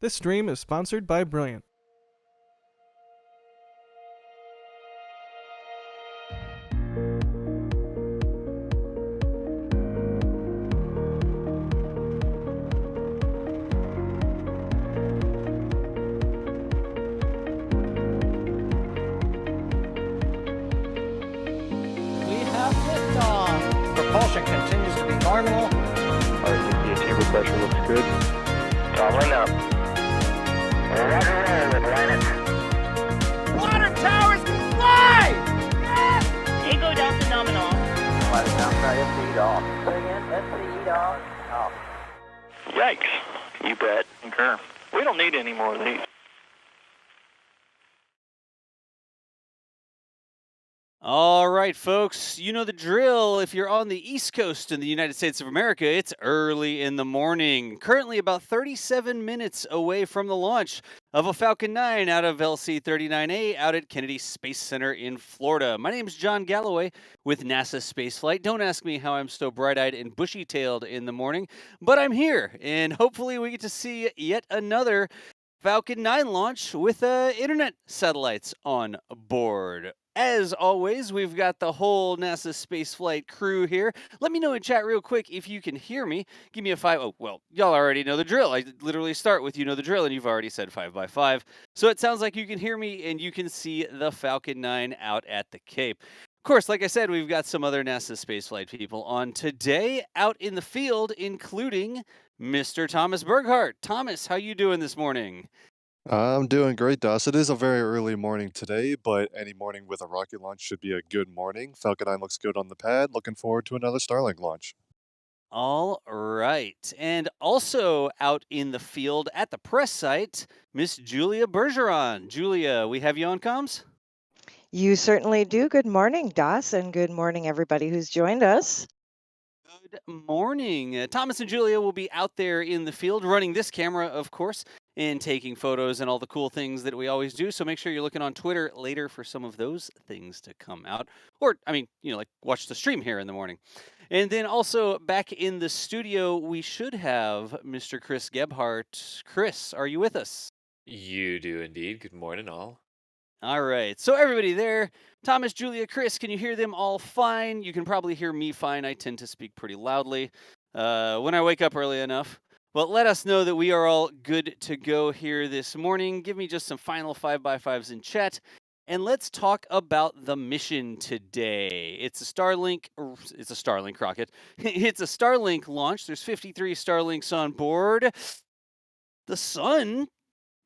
This stream is sponsored by Brilliant. We have liftoff. Propulsion continues to be normal. RCP pressure looks good. Doubling up. Roger and roll, Atlantis. Water towers can fly! Yes! Tango Delta nominal. Flight downside FCE off. Bring in FCE off. Off. Yikes. You bet. Concur. We don't need any more of these. All right, folks, you know the drill. If you're on the East Coast in the United States of America, it's early in the morning. Currently about 37 minutes away from the launch of a Falcon 9 out of LC-39A out at Kennedy Space Center in Florida. My name is John Galloway with NASASpaceflight. Don't ask me how I'm so bright-eyed and bushy-tailed in the morning, but I'm here, and hopefully we get to see yet another Falcon 9 launch with internet satellites on board. As always, we've got the whole NASA spaceflight crew here. Let me know in chat real quick if you can hear me. Give me a 5. Oh, well, y'all already know the drill. I literally start with you know the drill, and you've already said 5 by 5. So it sounds like you can hear me and you can see the Falcon 9 out at the Cape. Of course, like I said, we've got some other NASA spaceflight people on today out in the field, including Mr. Thomas Berghardt. Thomas, how you doing this morning? I'm doing great, Doss. It is a very early morning today, but any morning with a rocket launch should be a good morning. Falcon 9 looks good on the pad. Looking forward to another Starlink launch. All right. And also out in the field at the press site, Miss Julia Bergeron. Julia, we have you on comms? You certainly do. Good morning, Doss, and good morning, everybody who's joined us. Good morning. Thomas and Julia will be out there in the field running this camera, of course, and taking photos and all the cool things that we always do. So make sure you're looking on Twitter later for some of those things to come out. Or, I mean, like watch the stream here in the morning. And then also back in the studio, we should have Mr. Chris Gebhardt. Chris, are you with us? You do indeed. Good morning, all. All right. So everybody there, Thomas, Julia, Chris, can you hear them all fine? You can probably hear me fine. I tend to speak pretty loudly when I wake up early enough. Well, let us know that we are all good to go here this morning. Give me just some final 5 by 5s in chat. And let's talk about the mission today. It's a Starlink rocket. It's a Starlink launch. There's 53 Starlinks on board. The sun,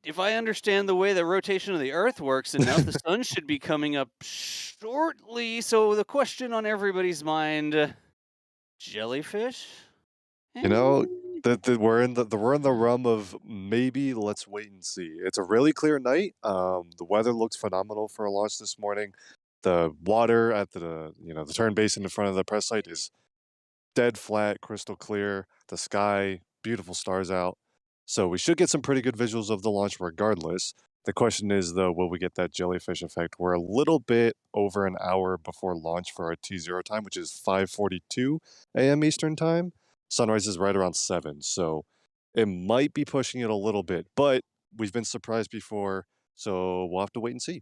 if I understand the way the rotation of the Earth works enough, the sun should be coming up shortly. So the question on everybody's mind, jellyfish? You know, we're in the realm of maybe. Let's wait and see. It's a really clear night. The weather looks phenomenal for a launch this morning. The water at the turn basin in front of the press site is dead flat, crystal clear. The sky, beautiful stars out. So we should get some pretty good visuals of the launch regardless. The question is, though, will we get that jellyfish effect? We're a little bit over an hour before launch for our T0 time, which is 5:42 a.m. Eastern time. Sunrise is right around 7, so it might be pushing it a little bit, but we've been surprised before, so we'll have to wait and see.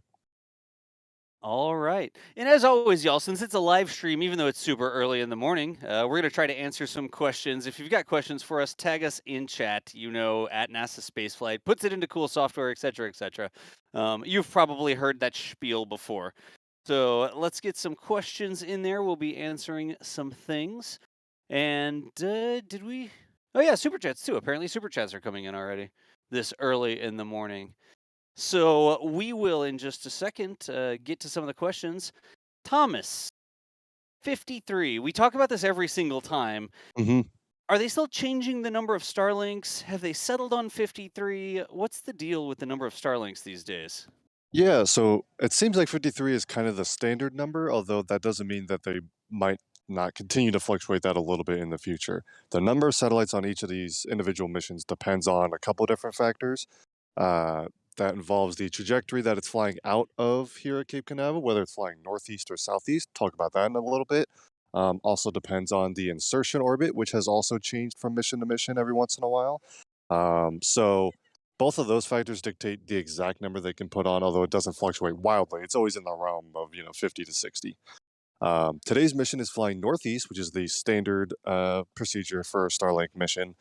All right. And as always, y'all, since it's a live stream, even though it's super early in the morning, we're going to try to answer some questions. If you've got questions for us, tag us in chat, at NASASpaceflight, puts it into cool software, etc., etc. You've probably heard that spiel before. So let's get some questions in there. We'll be answering some things. And did we? Oh, yeah, super chats too. Apparently super chats are coming in already this early in the morning. So we will, in just a second, get to some of the questions. Thomas, 53. We talk about this every single time. Mm-hmm. Are they still changing the number of Starlinks? Have they settled on 53? What's the deal with the number of Starlinks these days? Yeah, so it seems like 53 is kind of the standard number, although that doesn't mean that they might not continue to fluctuate that a little bit in the future. The number of satellites on each of these individual missions depends on a couple different factors. That involves the trajectory that it's flying out of here at Cape Canaveral, whether it's flying northeast or southeast. Talk about that in a little bit. Also depends on the insertion orbit, which has also changed from mission to mission every once in a while. So both of those factors dictate the exact number they can put on, although it doesn't fluctuate wildly. It's always in the realm of 50 to 60. Today's mission is flying northeast, which is the standard procedure for a Starlink mission,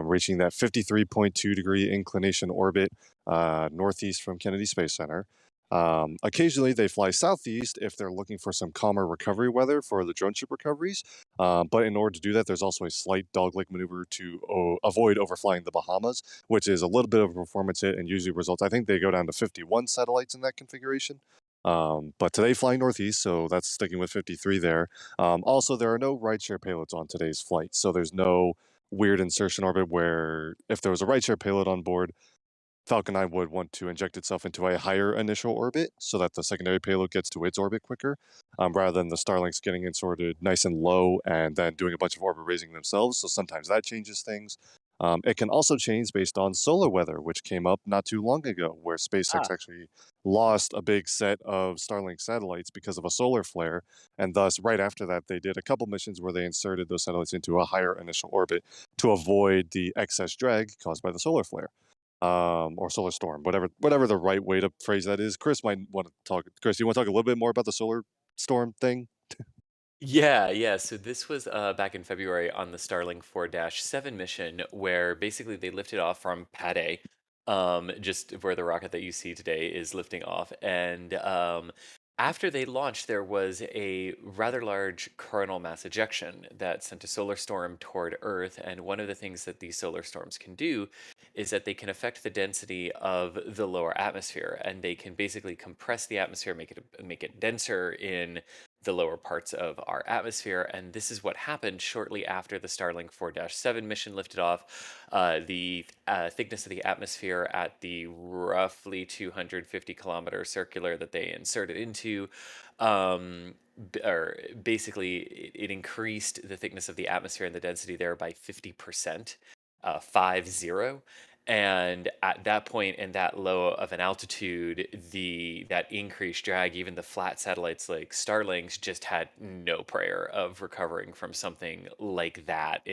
reaching that 53.2 degree inclination orbit northeast from Kennedy Space Center. Occasionally, they fly southeast if they're looking for some calmer recovery weather for the drone ship recoveries. But in order to do that, there's also a slight dogleg maneuver to avoid overflying the Bahamas, which is a little bit of a performance hit and usually results. I think they go down to 51 satellites in that configuration. But today flying northeast, so that's sticking with 53 there. Also, there are no rideshare payloads on today's flight, so there's no weird insertion orbit where if there was a rideshare payload on board, Falcon 9 would want to inject itself into a higher initial orbit so that the secondary payload gets to its orbit quicker, rather than the Starlinks getting inserted nice and low and then doing a bunch of orbit raising themselves. So sometimes that changes things. It can also change based on solar weather, which came up not too long ago, where SpaceX actually lost a big set of Starlink satellites because of a solar flare. And thus, right after that, they did a couple missions where they inserted those satellites into a higher initial orbit to avoid the excess drag caused by the solar flare. Or solar storm, whatever the right way to phrase that is. Chris might want to talk. Chris, you want to talk a little bit more about the solar storm thing? Yeah. So this was back in February on the Starlink 4-7 mission, where basically they lifted off from Pad A, just where the rocket that you see today is lifting off. And after they launched, there was a rather large coronal mass ejection that sent a solar storm toward Earth. And one of the things that these solar storms can do is that they can affect the density of the lower atmosphere, and they can basically compress the atmosphere, make it denser in the lower parts of our atmosphere. And this is what happened shortly after the Starlink 4-7 mission lifted off. The thickness of the atmosphere at the roughly 250 kilometer circular that they inserted into, or basically it increased the thickness of the atmosphere and the density there by 50%, 50. And at that point and that low of an altitude, that increased drag, even the flat satellites like Starlinks just had no prayer of recovering from something like that,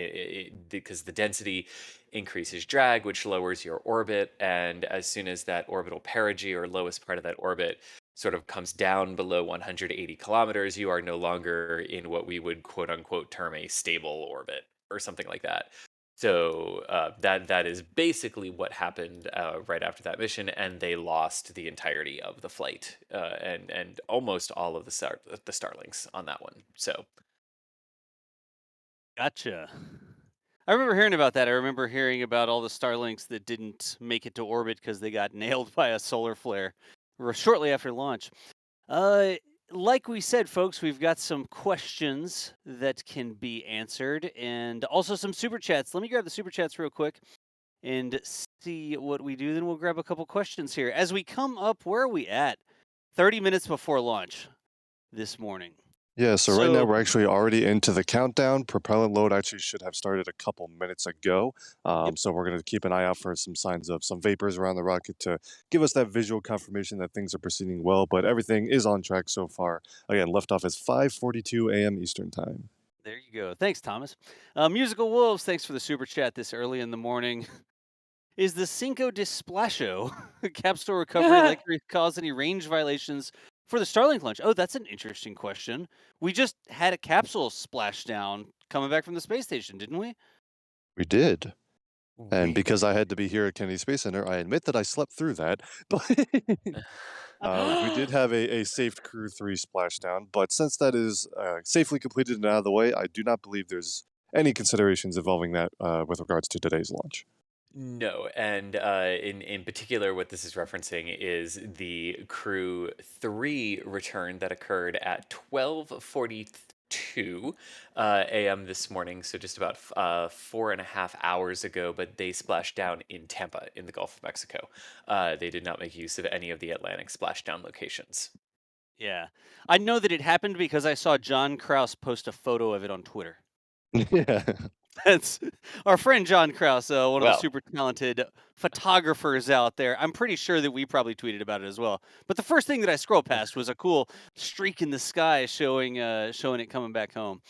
because the density increases drag, which lowers your orbit. And as soon as that orbital perigee, or lowest part of that orbit, sort of comes down below 180 kilometers, you are no longer in what we would quote unquote term a stable orbit or something like that. So that is basically what happened right after that mission, and they lost the entirety of the flight and almost all of the Starlinks on that one. So Gotcha. I remember hearing about that. I remember hearing about all the Starlinks that didn't make it to orbit because they got nailed by a solar flare shortly after launch. Like we said, folks, we've got some questions that can be answered and also some super chats. Let me grab the super chats real quick and see what we do. Then we'll grab a couple questions here. As we come up, where are we at? 30 minutes before launch this morning. Yeah, so right now we're actually already into the countdown. Propellant load actually should have started a couple minutes ago. So we're going to keep an eye out for some signs of some vapors around the rocket to give us that visual confirmation that things are proceeding well, but everything is on track so far. Again, liftoff is 5:42 a.m. Eastern time. There you go. Thanks, Thomas. Musical Wolves, thanks for the super chat this early in the morning. Is the Cinco de Splasho capsule recovery likely to cause any range violations for the Starlink launch? Oh, that's an interesting question. We just had a capsule splash down coming back from the space station, didn't we? We did. And because I had to be here at Kennedy Space Center, I admit that I slept through that. But we did have a safe Crew 3 splashdown. But since that is safely completed and out of the way, I do not believe there's any considerations involving that with regards to today's launch. no, and in particular, what this is referencing is the Crew 3 return that occurred at 12:42 a.m. this morning, so just about 4.5 hours ago, but they splashed down in Tampa in the Gulf of Mexico. They did not make use of any of the Atlantic splashdown locations. Yeah. I know that it happened because I saw John Krause post a photo of it on Twitter. Yeah. That's our friend John Krause, one of the Well. super talented photographers out there. I'm pretty sure that we probably tweeted about it as well. But the first thing that I scrolled past was a cool streak in the sky showing it coming back home.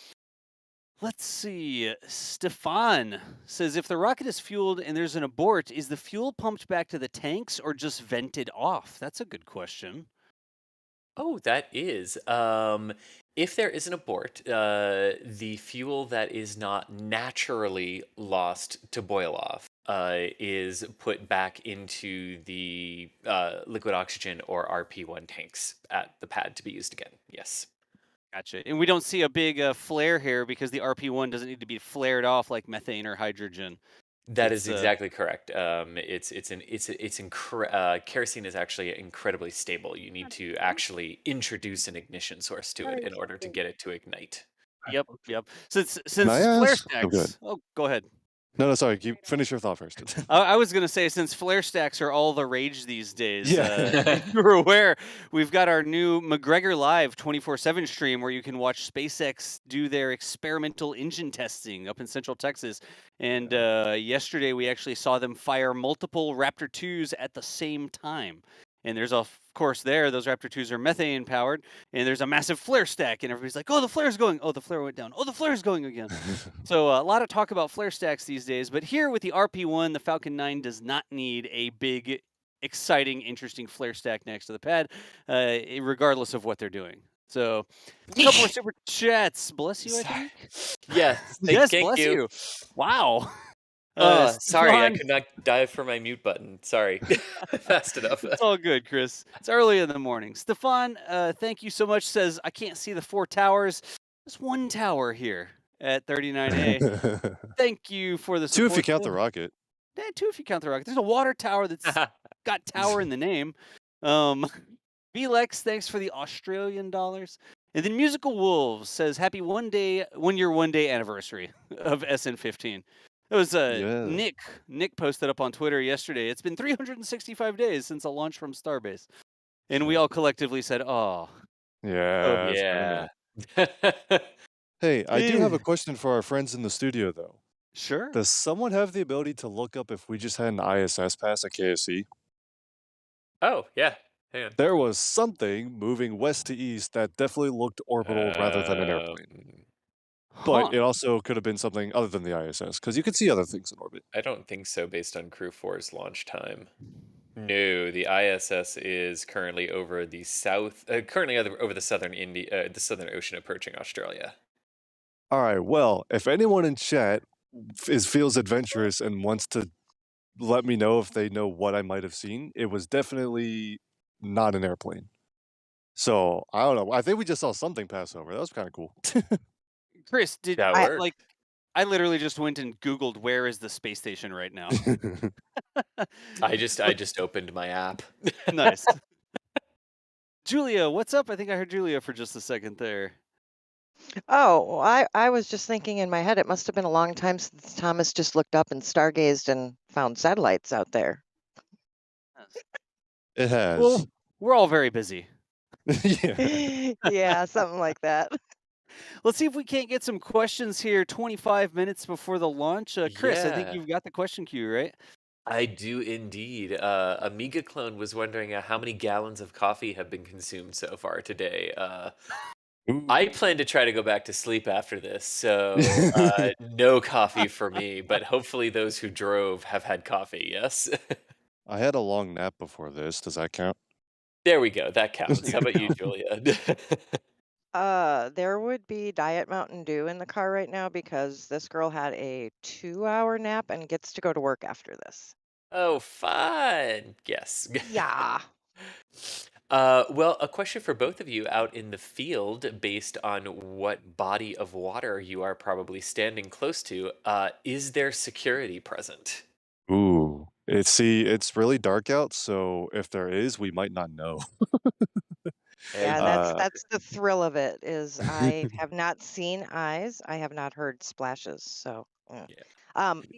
Let's see. Stefan says if the rocket is fueled and there's an abort, is the fuel pumped back to the tanks or just vented off? That's a good question. Oh, that is. If there is an abort, the fuel that is not naturally lost to boil off is put back into the liquid oxygen or RP1 tanks at the pad to be used again. Yes. Gotcha. And we don't see a big flare here because the RP1 doesn't need to be flared off like methane or hydrogen. That It's is exactly correct. Kerosene is actually incredibly stable. You need to actually introduce an ignition source to it in order to get it to ignite. Yep. Since Can I flare ask? Oh, good. stacks. Oh, go ahead. No, sorry. Finish your thought first. I was going to say, since flare stacks are all the rage these days, Yeah. if you were aware, we've got our new McGregor Live 24/7 stream where you can watch SpaceX do their experimental engine testing up in Central Texas. And yesterday we actually saw them fire multiple Raptor 2s at the same time. And there's, of course, those Raptor 2s are methane powered, and there's a massive flare stack, and everybody's like, oh, the flare's going. Oh, the flare went down. Oh, the flare's going again. So a lot of talk about flare stacks these days, but here with the RP1, the Falcon 9 does not need a big, exciting, interesting flare stack next to the pad, regardless of what they're doing. So a couple more super chats. Bless you, I think. Yes. Yes, thank bless you. Wow. Sorry, I Stefan- could not dive for my mute button. Sorry. Fast enough. It's all good, Chris. It's early in the morning. Stefan, thank you so much. Says, I can't see the 4 towers. There's 1 tower here at 39A. Thank you for the 2 support. if you count the rocket. Yeah, 2 if you count the rocket. There's a water tower that's got tower in the name. Vlex, thanks for the Australian dollars. And then Musical Wolves says, happy 1 year 1 day anniversary of SN15. It was Yeah. Nick posted up on Twitter yesterday. It's been 365 days since a launch from Starbase. And we all collectively said, oh. Yeah. it's been a Yeah. minute. Hey, I do have a question for our friends in the studio, though. Sure. Does someone have the ability to look up if we just had an ISS pass at KSC? Oh, yeah. Hang on. There was something moving west to east that definitely looked orbital rather than an airplane. But it also could have been something other than the ISS, because you could see other things in orbit. I don't think so based on Crew 4's launch time. No, the ISS is currently over the over the the Southern Ocean approaching Australia. All right, well, if anyone in chat feels adventurous and wants to let me know if they know what I might have seen, it was definitely not an airplane. So, I don't know. I think we just saw something pass over. That was kind of cool. Chris, did That I worked. I literally just went and Googled where is the space station right now. I just opened my app. Nice. Julia, what's up? I think I heard Julia for just a second there. Oh, I was just thinking in my head, it must have been a long time since Thomas just looked up and stargazed and found satellites out there. It has. Well, we're all very busy. Yeah. Yeah, something like that. Let's see if we can't get some questions here 25 minutes before the launch. Chris, I think Yeah. you've got the question queue, right? I do indeed. Amiga Clone was wondering how many gallons of coffee have been consumed so far today. I plan to try to go back to sleep after this, so no coffee for me, but hopefully those who drove have had coffee, yes? I had a long nap before this. Does that count? There we go. That counts. How about you, Julia? There would be Diet Mountain Dew in the car right now because this girl had a 2-hour nap and gets to go to work after this. Oh, fun. Yes. Yeah. Well, a question for both of you out in the field based on what body of water you are probably standing close to. Is there security present? Ooh. It's really dark out, so if there is, we might not know. Yeah, that's the thrill of it is I have not seen eyes. I have not heard splashes. So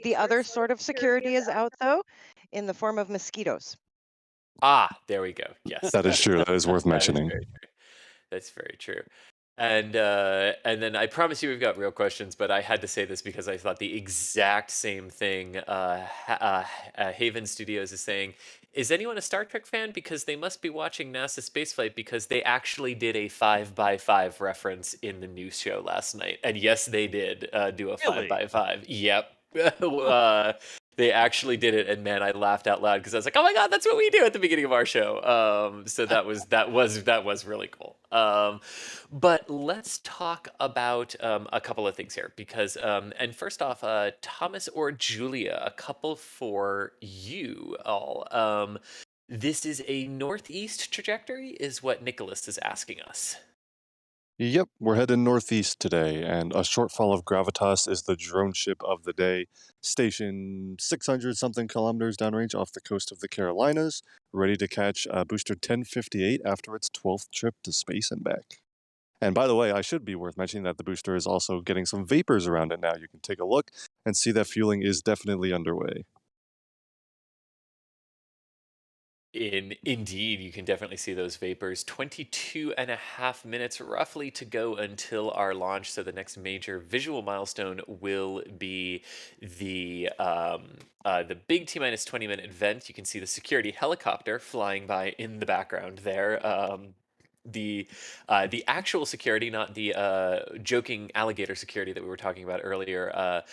the other sort of security is out though in the form of mosquitoes. Ah, there we go. Yes. That is true. That is worth mentioning. That's very true. And then I promise you we've got real questions, but I had to say this because I thought the exact same thing. Haven Studios is saying, is anyone a Star Trek fan? Because they must be watching NASA Spaceflight because they actually did a 5x5 reference in the news show last night. And yes, they did do a Really? 5x5. Yep. They actually did it, and man, I laughed out loud because I was like, "Oh my god, that's what we do at the beginning of our show." So that was really cool. But let's talk about a couple of things here because, and first off, Thomas or Julia, a couple for you all. This is a northeast trajectory, is what Nicholas is asking us. Yep, we're heading northeast today, and a shortfall of gravitas is the drone ship of the day, stationed 600 something kilometers downrange off the coast of the Carolinas, ready to catch booster 1058 after its 12th trip to space and back. And by the way, I should be worth mentioning that the booster is also getting some vapors around it now. You can take a look and see that fueling is definitely underway. Indeed, you can definitely see those vapors. 22.5 minutes roughly to go until our launch. So the next major visual milestone will be the big T-minus 20-minute event. You can see the security helicopter flying by in the background there. The actual security, not the joking alligator security that we were talking about earlier,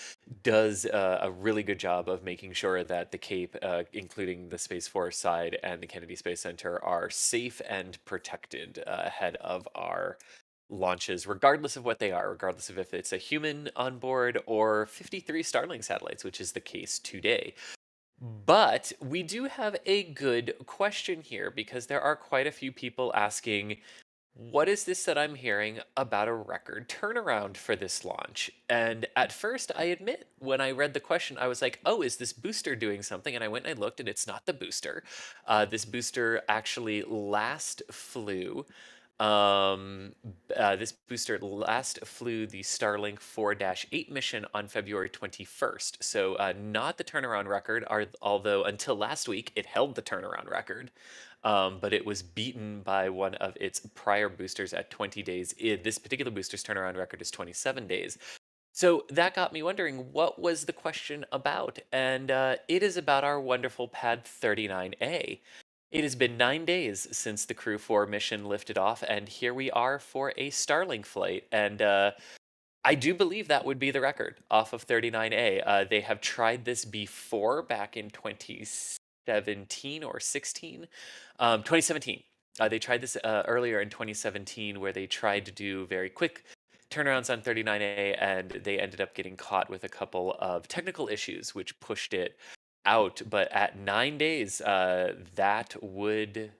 does a really good job of making sure that the Cape, including the Space Force side and the Kennedy Space Center, are safe and protected ahead of our launches, regardless of what they are, regardless of if it's a human on board or 53 Starlink satellites, which is the case today. But we do have a good question here because there are quite a few people asking, what is this that I'm hearing about a record turnaround for this launch? And at first, I admit, when I read the question, I was like, oh, is this booster doing something? And I went and I looked, and it's not the booster. This booster actually last flew. This booster last flew the Starlink 4-8 mission on February 21st. So not the turnaround record, although until last week, it held the turnaround record. But it was beaten by one of its prior boosters at 20 days. This particular booster's turnaround record is 27 days. So that got me wondering, what was the question about? And it is about our wonderful Pad 39A. It has been 9 days since the Crew 4 mission lifted off, and here we are for a Starlink flight. And I do believe that would be the record off of 39A. They have tried this before back in 2017 or 16. 2017. They tried this earlier in 2017 where they tried to do very quick turnarounds on 39A, and they ended up getting caught with a couple of technical issues, which pushed it out. But at 9 days, that would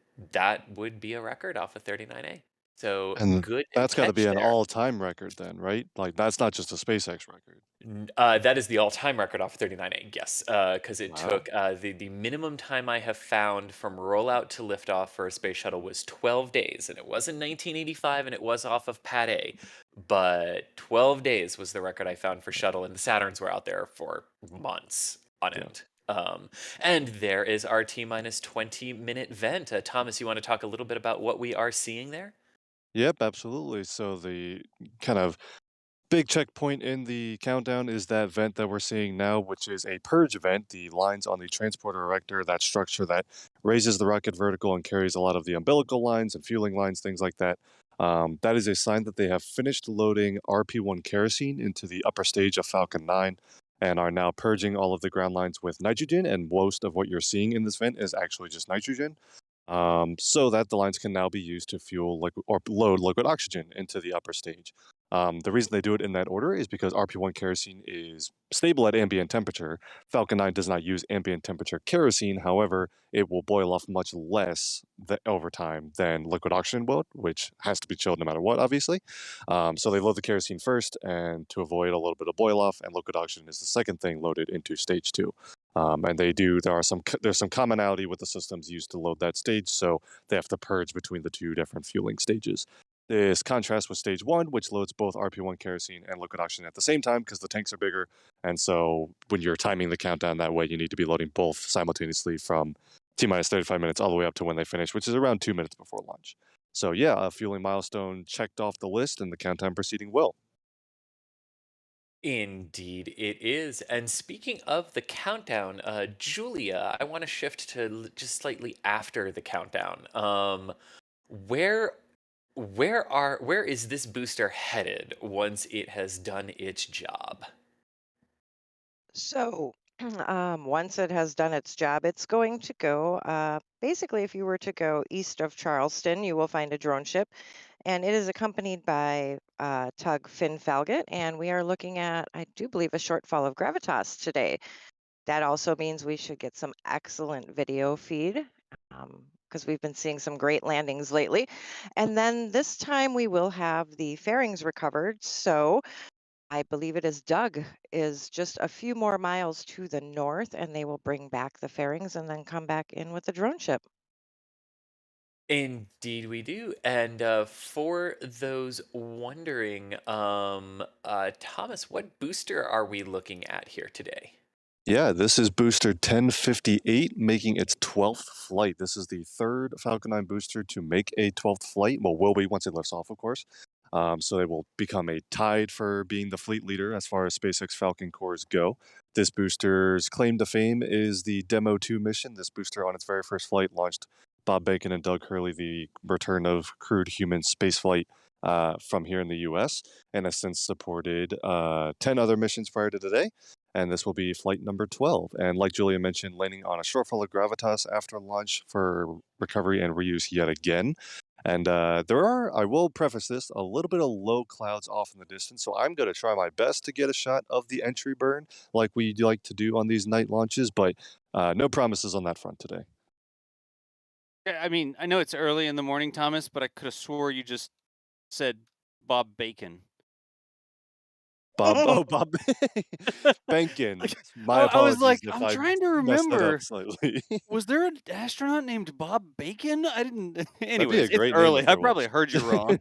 be a record off of 39A. So And good that's got to be catch an there. all-time record then, right? Like, that's not just a SpaceX record. That is the all-time record off of 39A, yes, because it Wow. took the minimum time I have found from rollout to liftoff for a space shuttle was 12 days, and it wasn't 1985, and it was off of Pad A, but 12 days was the record I found for shuttle, and the Saturns were out there for months on Yeah. end. And there is our T-minus 20-minute vent. Thomas, you want to talk a little bit about what we are seeing there? Yep, absolutely. So the kind of big checkpoint in the countdown is that vent that we're seeing now, which is a purge vent, the lines on the transporter erector, that structure that raises the rocket vertical and carries a lot of the umbilical lines and fueling lines, things like that. That is a sign that they have finished loading RP1 kerosene into the upper stage of Falcon 9 and are now purging all of the ground lines with nitrogen, and most of what you're seeing in this vent is actually just nitrogen. So that the lines can now be used to fuel or load liquid oxygen into the upper stage. The reason they do it in that order is because RP1 kerosene is stable at ambient temperature. Falcon 9 does not use ambient temperature kerosene, however, it will boil off much less over time than liquid oxygen would, which has to be chilled no matter what, obviously. So they load the kerosene first, and to avoid a little bit of boil off, and liquid oxygen is the second thing loaded into stage 2. And there's some commonality with the systems used to load that stage, so they have to purge between the two different fueling stages. This contrasts with stage 1, which loads both RP1 kerosene and liquid oxygen at the same time because the tanks are bigger. And so when you're timing the countdown that way, you need to be loading both simultaneously from T-minus 35 minutes all the way up to when they finish, which is around 2 minutes before launch. So yeah, a fueling milestone checked off the list, and the countdown proceeding well. Indeed, it is. And speaking of the countdown, Julia, I want to shift to just slightly after the countdown. Where where is this booster headed once it has done its job? So, once it has done its job, it's going to go. Basically, if you were to go east of Charleston, you will find a drone ship, and it is accompanied by tug Finn Falget, and we are looking at, I do believe, a shortfall of gravitas today. That also means we should get some excellent video feed because we've been seeing some great landings lately. And then this time we will have the fairings recovered. So I believe it is Doug is just a few more miles to the north, and they will bring back the fairings and then come back in with the drone ship. Indeed, we do. And for those wondering, Thomas, what booster are we looking at here today? Yeah, this is booster 1058 making its 12th flight. This is the third Falcon 9 booster to make a 12th flight. Well, will be once it lifts off, of course. So they will become a tied for being the fleet leader as far as SpaceX Falcon cores go. This booster's claim to fame is the Demo 2 mission. This booster, on its very first flight, launched Bob Bacon and Doug Hurley the return of crewed human spaceflight from here in the US, and has since supported 10 other missions prior to today. And this will be flight number 12. And like Julia mentioned, landing on a shortfall of gravitas after launch for recovery and reuse yet again. And there are, I will preface this, a little bit of low clouds off in the distance. So I'm going to try my best to get a shot of the entry burn like we like to do on these night launches, but no promises on that front today. I mean, I know it's early in the morning, Thomas, but I could have swore you just said Bob Bacon. Bob Bankin. Like, My I was apologies like, if I'm I trying to messed that up remember. slightly. Was there an astronaut named Bob Bacon? I didn't. That'd be a Anyways, it's great name early. if I there probably was. heard you wrong.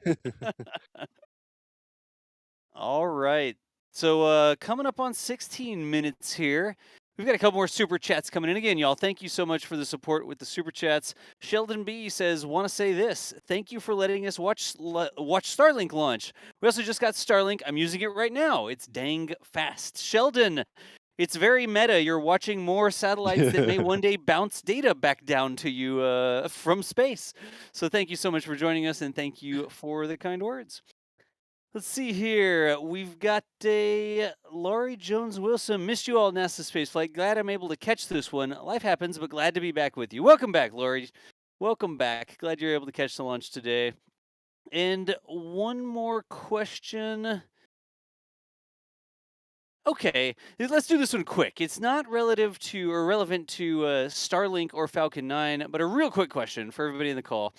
All right. So coming up on 16 minutes here. We've got a couple more super chats coming in again, y'all. Thank you so much for the support with the super chats. Sheldon B says, "Want to say this? Thank you for letting us watch Starlink launch. We also just got Starlink. I'm using it right now. It's dang fast." Sheldon, it's very meta. You're watching more satellites that may one day bounce data back down to you from space. So thank you so much for joining us, and thank you for the kind words. Let's see here. We've got a Laurie Jones Wilson. Missed you all, NASA Spaceflight. Glad I'm able to catch this one. Life happens, but glad to be back with you. Welcome back, Laurie. Welcome back. Glad you're able to catch the launch today. And one more question. Okay, let's do this one quick. It's not relative to or relevant to Starlink or Falcon 9, but a real quick question for everybody in the call.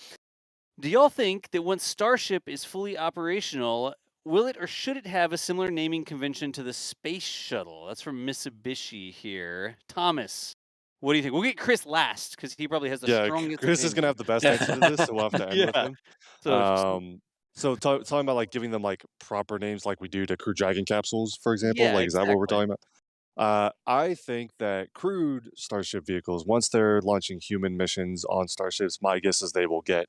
Do y'all think that once Starship is fully operational, will it or should it have a similar naming convention to the space shuttle? That's from Mitsubishi here. Thomas, what do you think? We'll get Chris last because he probably has the Yeah, strongest Chris is opinion. gonna have the best answer to this, so we'll have to end with Yeah. him. So So talking about like giving them like proper names like we do to Crew Dragon capsules, for example, yeah, like is that what we're exactly. talking about? I think that crewed Starship vehicles, once they're launching human missions on Starships, my guess is they will get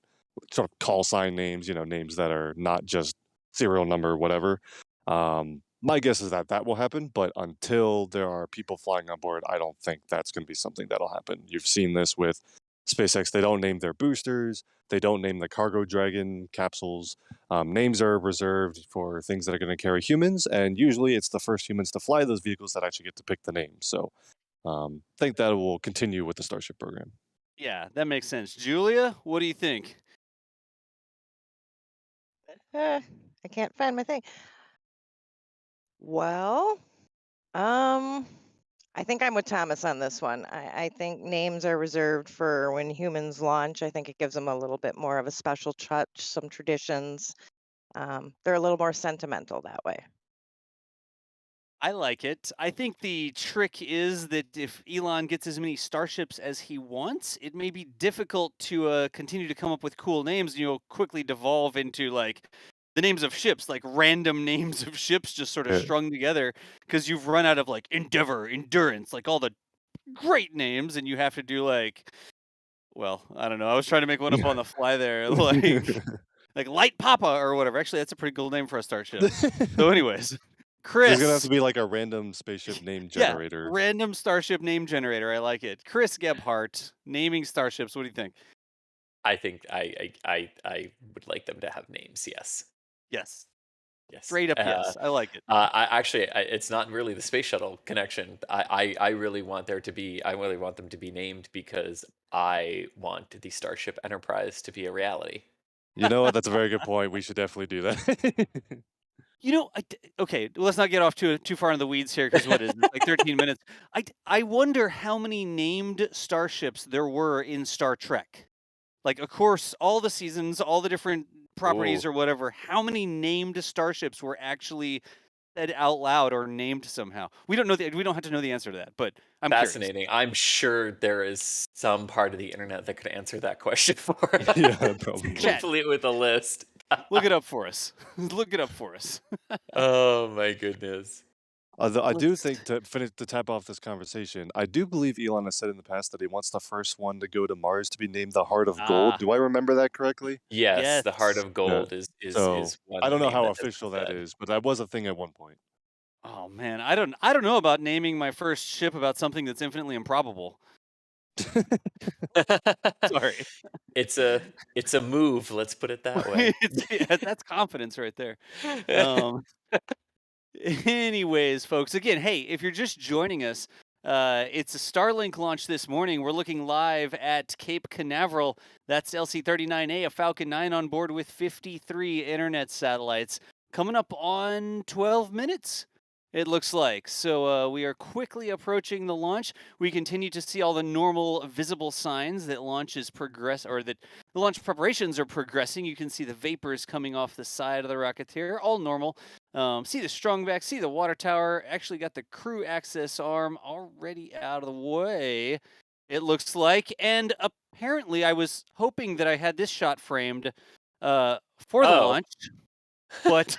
sort of call sign names, names that are not just serial number, whatever. My guess is that that will happen, but until there are people flying on board, I don't think that's going to be something that'll happen. You've seen this with SpaceX. They don't name their boosters. They don't name the Cargo Dragon capsules. Names are reserved for things that are going to carry humans, and usually it's the first humans to fly those vehicles that actually get to pick the name. So I think that will continue with the Starship program. Yeah, that makes sense. Julia, what do you think? I can't find my thing. Well, um, I think I'm with Thomas on this one. I think names are reserved for when humans launch. I think it gives them a little bit more of a special touch, some traditions. They're a little more sentimental that way. I like it. I think the trick is that if Elon gets as many starships as he wants, it may be difficult to continue to come up with cool names. You'll quickly devolve into like the names of ships, like random names of ships just sort of Yeah. strung together because you've run out of like Endeavor, Endurance, like all the great names, and you have to do like Well, I don't know. I was trying to make one up on the fly there, like Light Papa or whatever. Actually, that's a pretty cool name for a starship. So, anyways, There's Chris. gonna have to be like a random spaceship name generator. Yeah, random starship name generator. I like it. Chris Gebhardt, naming starships. What do you think? I think I would like them to have names. Yes. Yes. Yes. Straight up yes. I like it. It's not really the space shuttle connection. I really want there to be. I really want them to be named because I want the Starship Enterprise to be a reality. You know what? That's a very good point. We should definitely do that. You know, okay, let's not get off too far in the weeds here because what is it, like 13 minutes? I wonder how many named starships there were in Star Trek. Like, of course, all the seasons, all the different properties Ooh. or whatever. How many named starships were actually said out loud or named somehow? We don't know. We don't have to know the answer to that, but I'm Fascinating. curious. I'm sure there is some part of the internet that could answer that question for us. Yeah, probably. Complete with a list. Look it up for us. Look it up for us. Oh my goodness. I do think to tap off this conversation, I do believe Elon has said in the past that he wants the first one to go to Mars to be named the Heart of Gold. Ah. Do I remember that correctly? Yes, the Heart Yes. of Gold is So one I don't know name how that has been official that said. is, but that was a thing at one point. Oh man, I don't know about naming my first ship about something that's infinitely improbable. Sorry. It's a move, let's put it that way. That's confidence right there. Anyways, folks, again, hey, if you're just joining us, it's a Starlink launch this morning. We're looking live at Cape Canaveral. That's LC-39A, a Falcon 9 on board with 53 internet satellites. Coming up on 12 minutes, it looks like. So we are quickly approaching the launch. We continue to see all the normal visible signs that launch is or that the launch preparations are progressing. You can see the vapors coming off the side of the Rocketeer, all normal. See the strong back, see the water tower. Actually got the crew access arm already out of the way, it looks like. And apparently I was hoping that I had this shot framed for the launch, but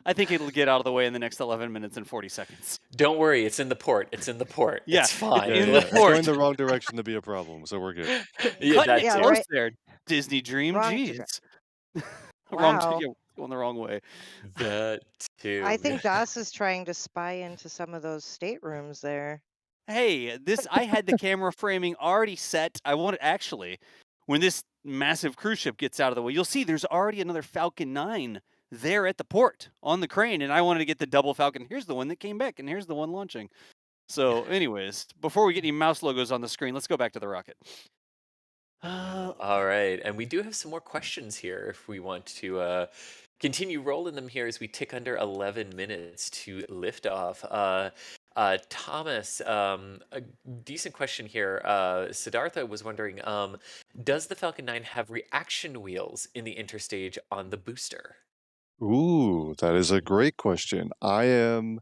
I think it'll get out of the way in the next 11 minutes and 40 seconds. Don't worry, it's in the port. It's in the port. Yeah, it's fine. in the It's port. going the wrong direction to be a problem, so we're good. Cutting it close right. there, Disney Dream. Wrong Jeez. Wow. Going the wrong way. That too. I think Das is trying to spy into some of those staterooms there. Hey, I had the camera framing already set. I want actually, when this massive cruise ship gets out of the way, you'll see there's already another Falcon 9 there at the port on the crane, and I wanted to get the double Falcon. Here's the one that came back, and here's the one launching. So, anyways, before we get any mouse logos on the screen, let's go back to the rocket. All right, and we do have some more questions here if we want to continue rolling them here as we tick under 11 minutes to liftoff. Thomas, a decent question here. Siddhartha was wondering, does the Falcon 9 have reaction wheels in the interstage on the booster? Ooh, that is a great question. I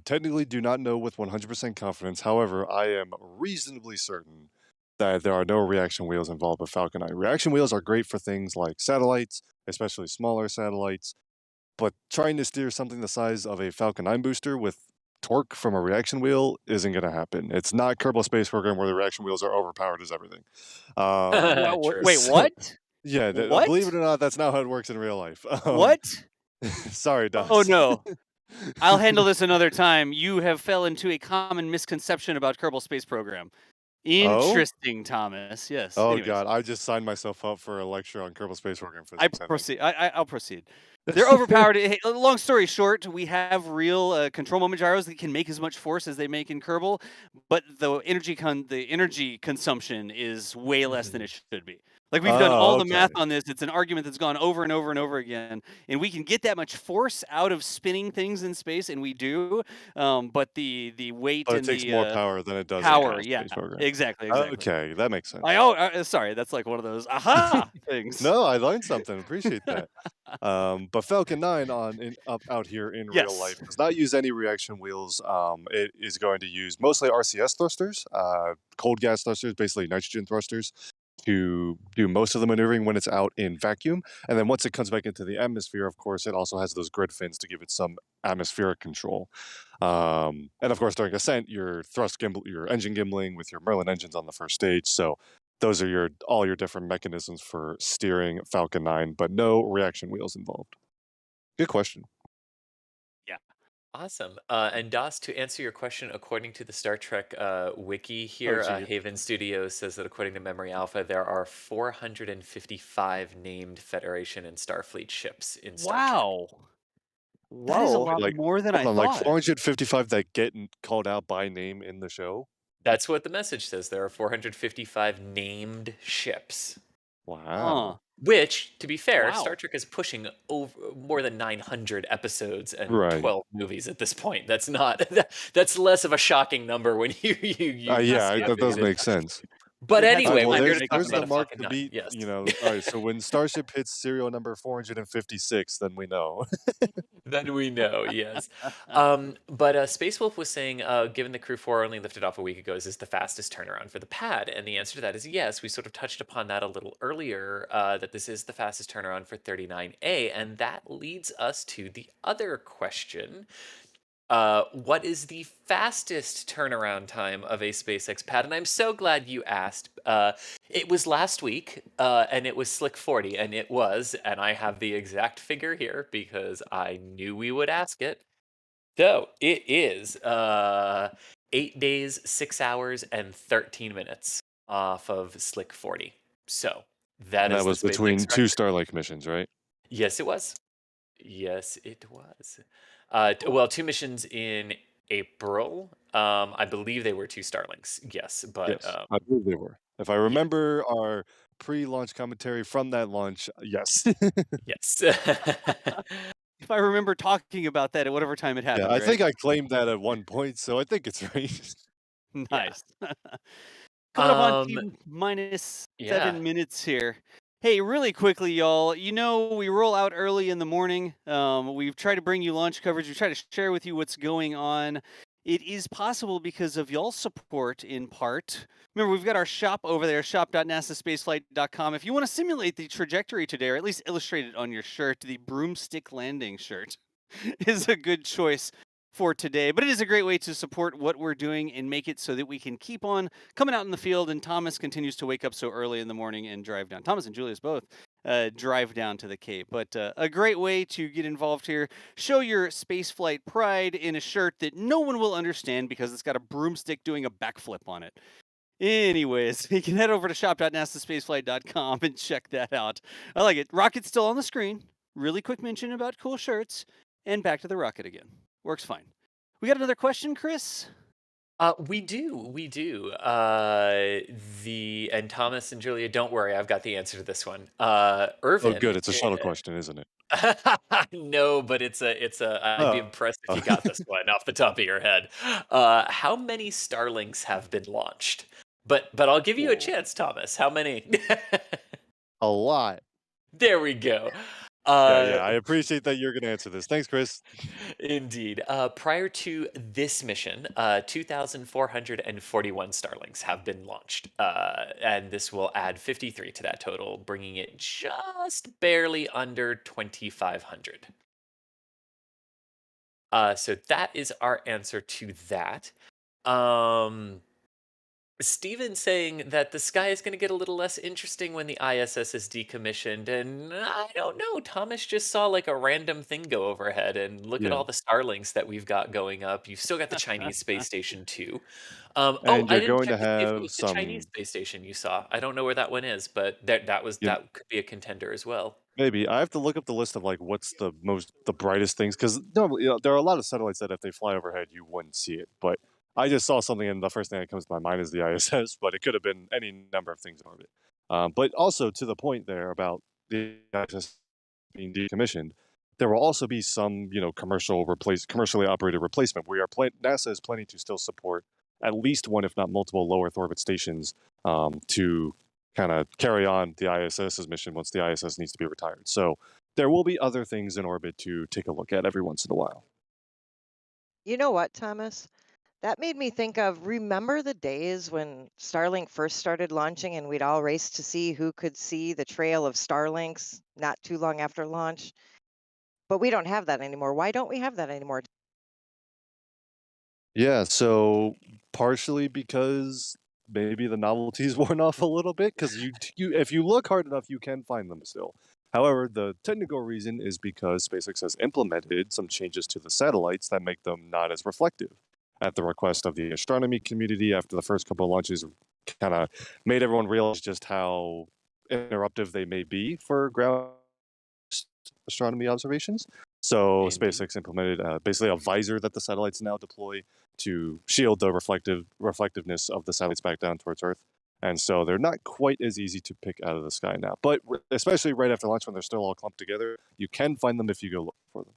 technically do not know with 100% confidence. However, I am reasonably certain that there are no reaction wheels involved with Falcon 9. Reaction wheels are great for things like satellites, especially smaller satellites, but trying to steer something the size of a Falcon 9 booster with torque from a reaction wheel isn't going to happen. It's not Kerbal Space Program where the reaction wheels are overpowered as everything. Wait, what? Yeah, What? believe it or not, that's not how it works in real life. What? Sorry, Dust. Oh no. I'll handle this another time. You have fell into a common misconception about Kerbal Space Program. Interesting, Thomas. Yes. Oh Anyways, God, I just signed myself up for a lecture on Kerbal Space Program I physics. proceed. I'll proceed. They're overpowered. Hey, long story short, we have real control moment gyros that can make as much force as they make in Kerbal, but the energy consumption is way less than it should be. Like we've done all the math on this. It's an argument that's gone over and over and over again, and we can get that much force out of spinning things in space, and we do. But the weight But and it takes the more power than it does. power. In a Yeah, space program. exactly. Okay, that makes sense. Sorry, that's like one of those aha things. No, I learned something. Appreciate that. But Falcon 9 out here in real life does not use any reaction wheels. It is going to use mostly RCS thrusters, cold gas thrusters, basically nitrogen thrusters, to do most of the maneuvering when it's out in vacuum. And then once it comes back into the atmosphere, of course, it also has those grid fins to give it some atmospheric control. And of course, during ascent, your your engine gimbling with your Merlin engines on the first stage. So those are all your different mechanisms for steering Falcon 9, but no reaction wheels involved. Good question. Awesome. And Das, to answer your question, according to the Star Trek wiki here, gee. Haven Studios says that according to Memory Alpha, there are 455 named Federation and Starfleet ships in Star Trek. Wow. That is a Whoa. lot Like, more than I hold on, like thought. 455 that get called out by name in the show. That's what the message says. There are 455 named ships. Wow. Which, to be fair, Wow. Star Trek is pushing over more than 900 episodes and Right. 12 movies at this point. That's not that's less of a shocking number when you Yeah, that does it. make sense. But They've had anyway, some well, we're here time to to talk there's about the a mark Falcon to 9. beat. Yes. All right. So when Starship hits serial number 456, then we know. Then we know, yes. But Space Wolf was saying, given the Crew 4 only lifted off a week ago, is this the fastest turnaround for the pad? And the answer to that is yes. We sort of touched upon that a little earlier, that this is the fastest turnaround for 39A. And that leads us to the other question. What is the fastest turnaround time of a SpaceX pad? And I'm so glad you asked. It was last week, and it was Slick 40, and it was, and I have the exact figure here because I knew we would ask it. So it is 8 days, 6 hours, and 13 minutes off of Slick 40. So that And that is the was between SpaceX two record. Starlink missions, right? Yes, it was. Yes, it was. Well, 2 missions in April. I believe they were 2 Starlinks. Yes, but Yes, I believe they were. If I yes, remember our pre-launch commentary from that launch, yes. yes. If I remember talking about that at whatever time it Yeah, happened, I right? think I claimed that at one point, so I think it's right. Yeah. Nice. Coming up on Um, T minus yeah. 7 minutes here. Hey, really quickly, y'all. You know, we roll out early in the morning. We've tried to bring you launch coverage. We try to share with you what's going on. It is possible because of y'all's support in part. Remember, we've got our shop over there, shop.nasaspaceflight.com. If you want to simulate the trajectory today, or at least illustrate it on your shirt, the broomstick landing shirt is a good choice for today. But it is a great way to support what we're doing and make it so that we can keep on coming out in the field. And Thomas continues to wake up so early in the morning and drive down. Thomas and Julius both drive down to the Cape. But a great way to get involved here. Show your spaceflight pride in a shirt that no one will understand because it's got a broomstick doing a backflip on it. Anyways, you can head over to shop.nasaspaceflight.com and check that out. I like it. Rocket's still on the screen. Really quick mention about cool shirts. And back to the rocket again. Works fine. We got another question, Chris? We do. And Thomas and Julia, don't worry, I've got the answer to this one. Irvin. Oh, good. It's a shuttle question, isn't it? No, but it's a. I'd be impressed if you got this one off the top of your head. How many Starlinks have been launched? But I'll give you a chance, Thomas. How many? A lot. There we go. Yeah, I appreciate that you're going to answer this. Thanks, Chris. Indeed. Prior to this mission, 2,441 Starlinks have been launched. And this will add 53 to that total, bringing it just barely under 2,500. So that is our answer to that. Steven saying that the sky is going to get a little less interesting when the ISS is decommissioned, and I don't know. Thomas just saw like a random thing go overhead, and look at all the Starlinks that we've got going up. You've still got the Chinese space station too. And I you're didn't going check to to see if it have was the Chinese space station you saw. I don't know where that one is, but that could be a contender as well. Maybe I have to look up the list of like what's the brightest things, because normally there are a lot of satellites that if they fly overhead you wouldn't see it, but I just saw something and the first thing that comes to my mind is the ISS, but it could have been any number of things in orbit. But also to the point there about the ISS being decommissioned, there will also be some commercially operated replacement. NASA is planning to still support at least one, if not multiple, low Earth orbit stations to kind of carry on the ISS's mission once the ISS needs to be retired. So there will be other things in orbit to take a look at every once in a while. You know what, Thomas? That made me think of, remember the days when Starlink first started launching and we'd all race to see who could see the trail of Starlinks not too long after launch? But we don't have that anymore. Why don't we have that anymore? Yeah, so partially because maybe the novelty's worn off a little bit, because if you look hard enough, you can find them still. However, the technical reason is because SpaceX has implemented some changes to the satellites that make them not as reflective. At the request of the astronomy community, after the first couple of launches, kind of made everyone realize just how interruptive they may be for ground astronomy observations. So Indeed. SpaceX implemented basically a visor that the satellites now deploy to shield the reflectiveness of the satellites back down towards Earth. And so they're not quite as easy to pick out of the sky now. But especially right after launch when they're still all clumped together, you can find them if you go look for them.